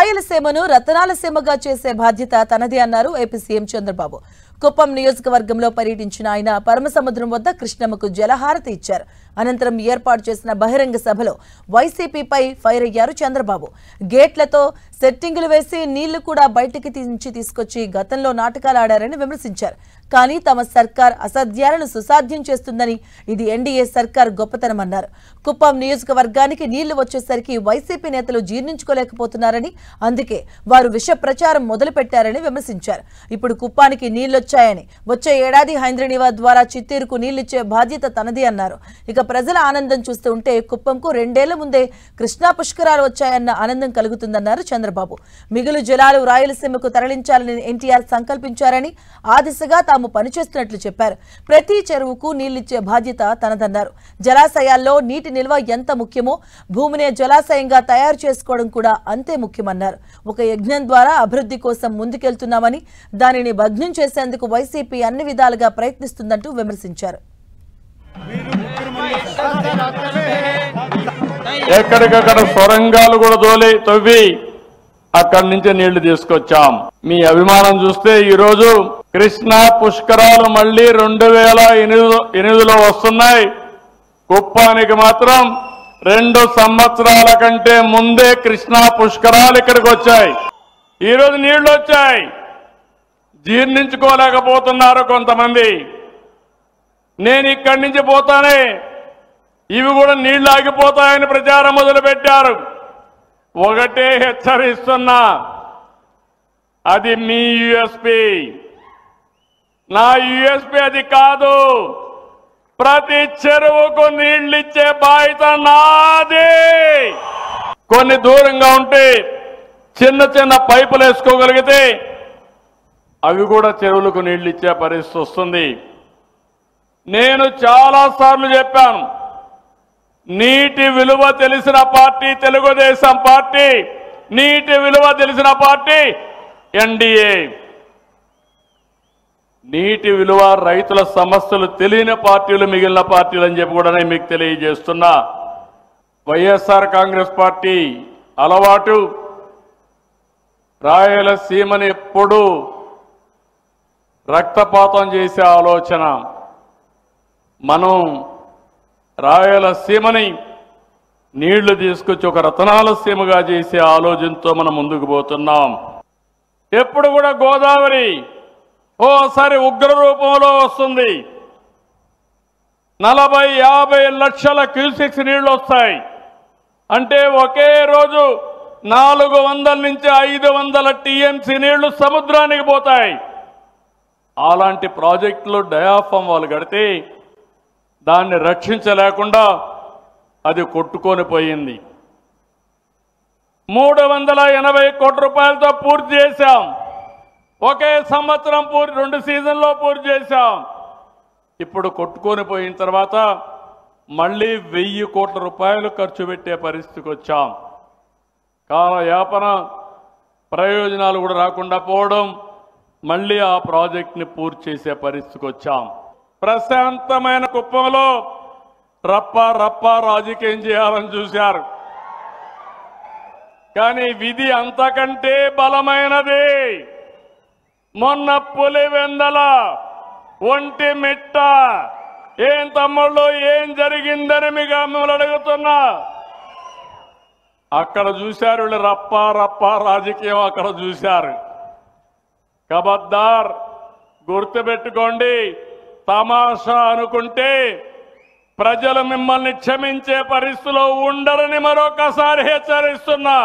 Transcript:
రాయలసీమను రతనాల సీమగా చేసే బాధ్యత తనది అన్నారు ఏపీ సీఎం చంద్రబాబు. కుప్పం నియోజకవర్గంలో పర్యటించిన ఆయన పరమసముద్రం వద్ద కృష్ణమ్మకు జలహారతి ఇచ్చారు. అనంతరం ఏర్పాటు చేసిన బహిరంగ సభలో వైసీపీపై ఫైర్ అయ్యారు చంద్రబాబు. గేట్లతో సెట్టింగులు వేసి నీళ్లు కూడా బయటికి తీసుకొచ్చి గతంలో నాటకాలు ఆడారని విమర్శించారు. కానీ తమ సర్కార్ అసాధ్యాలను సుసాధ్యం చేస్తుందని, ఇది ఎన్డీఏ సర్కార్ గొప్పతనమన్నారు. కుప్పం నియోజకవర్గానికి నీళ్లు వచ్చేసరికి వైసీపీ నేతలు జీర్ణించుకోలేకపోతున్నారని, అందుకే వారు విష ప్రచారం మొదలుపెట్టారని విమర్శించారు. ఇప్పుడు కుప్పానికి నీళ్లొచ్చాయని, వచ్చే ఏడాది హైంద్రనీవా ద్వారా చిత్తూరుకు నీళ్లిచ్చే బాధ్యత తనది అన్నారు. ఇక ప్రజల ఆనందం చూస్తూ ఉంటే కుప్పంకు 2 ఏళ్ల ముందే కృష్ణా పుష్కరాలు వచ్చాయన్న ఆనందం కలుగుతుందన్నారు చంద్రబాబు. మిగులు జలాలు రాయలసీమకు తరలించాలని ఎన్టీఆర్ సంకల్పించారని, ఆ దిశగా తాము పనిచేస్తున్నట్లు చెప్పారు. ప్రతి చెరువుకు నీళ్లిచ్చే బాధ్యత తనదన్నారు. జలాశయాల్లో నీటి నిల్వ ఎంత ముఖ్యమో భూమినే జలాశయంగా తయారు చేసుకోవడం కూడా అంతే ముఖ్యమన్నారు. ఒక యజ్ఞం ద్వారా అభివృద్ధి కోసం ముందుకెళ్తున్నామని, దానిని భగ్నం చేసేందుకు వైసీపీ అన్ని విధాలుగా ప్రయత్నిస్తుందంటూ విమర్శించారు. ఎక్కడికక్కడ సొరంగాలు కూడా తవ్వి అక్కడి నుంచి నీళ్లు తీసుకొచ్చాం. మీ అభిమానం చూస్తే ఈరోజు కృష్ణా పుష్కరాలు మళ్లీ 2008లో వస్తున్నాయి. కుప్పానికి మాత్రం 2 సంవత్సరాల కంటే ముందే కృష్ణా పుష్కరాలు ఇక్కడికి వచ్చాయి. ఈరోజు నీళ్లు వచ్చాయి, జీర్ణించుకోలేకపోతున్నారు కొంతమంది. నేను ఇక్కడి నుంచి పోతానే ఇవి కూడా నీళ్లు ఆగిపోతాయని ప్రచారం మొదలుపెట్టారు. ఒకటే హెచ్చరిస్తున్నా, అది మీ యూఎస్పీ, నా యూఎస్పీ అది కాదు. ప్రతి చెరువుకు నీళ్లిచ్చే బాధ్యత నాది. కొన్ని దూరంగా ఉంటే చిన్న చిన్న పైపులు వేసుకోగలిగితే అవి కూడా చెరువులకు నీళ్లిచ్చే పరిస్థితి వస్తుంది. నేను చాలాసార్లు చెప్పాను, నీటి విలువ తెలిసిన పార్టీ తెలుగుదేశం పార్టీ, నీటి విలువ తెలిసిన పార్టీ ఎన్డీఏ. నీటి విలువ, రైతుల సమస్యలు తెలియని పార్టీలు మిగిలిన పార్టీలు అని చెప్పి కూడా మీకు తెలియజేస్తున్నా. వైఎస్ఆర్ కాంగ్రెస్ పార్టీ అలవాటు రాయలసీమని ఎప్పుడూ రక్తపాతం చేసే ఆలోచన. మనం రాయలసీమని నీళ్లు తీసుకొచ్చి ఒక రతనాల సీమగా చేసే ఆలోచనతో మనం ముందుకు పోతున్నాం. ఎప్పుడు కూడా గోదావరి ఓసారి ఉగ్ర రూపంలో వస్తుంది. 40-50 లక్షల క్యూసెక్స్ నీళ్లు వస్తాయి. అంటే ఒకే రోజు 400 నుంచి 500 టీఎంసీ నీళ్లు సముద్రానికి పోతాయి. అలాంటి ప్రాజెక్టులు డయాఫామ్ వాళ్ళు కడితే దాన్ని రక్షించలేకుండా అది కొట్టుకొని పోయింది. 380 కోట్ల రూపాయలతో పూర్తి చేశాం. ఒకే సంవత్సరం 2 సీజన్లో పూర్తి చేశాం. ఇప్పుడు కొట్టుకొని పోయిన తర్వాత మళ్ళీ 1000 కోట్ల రూపాయలు ఖర్చు పెట్టే పరిస్థితికి వచ్చాం. కాలయాపన, ప్రయోజనాలు కూడా రాకుండా పోవడం, మళ్ళీ ఆ ప్రాజెక్ట్ని పూర్తి చేసే పరిస్థితికి వచ్చాం. ప్రశాంతమైన కుప్పంలో రప్ప రాజకీయం చేయాలని చూశారు. కానీ విధి అంతకంటే బలమైనది. మొన్న పులివెందల, ఒంటిమిట్ట, ఏం తమ్ముళ్ళు ఏం జరిగిందని మిమ్మల్ని అడుగుతున్నా. అక్కడ చూశారు వీళ్ళు రప్ప రాజకీయం అక్కడ చూశారు. కబద్దార్, గుర్తుపెట్టుకోండి, తమాషా అనుకుంటే ప్రజలు మిమ్మల్ని క్షమించే పరిస్థితిలో ఉండరని మరొకసారి హెచ్చరిస్తున్నా.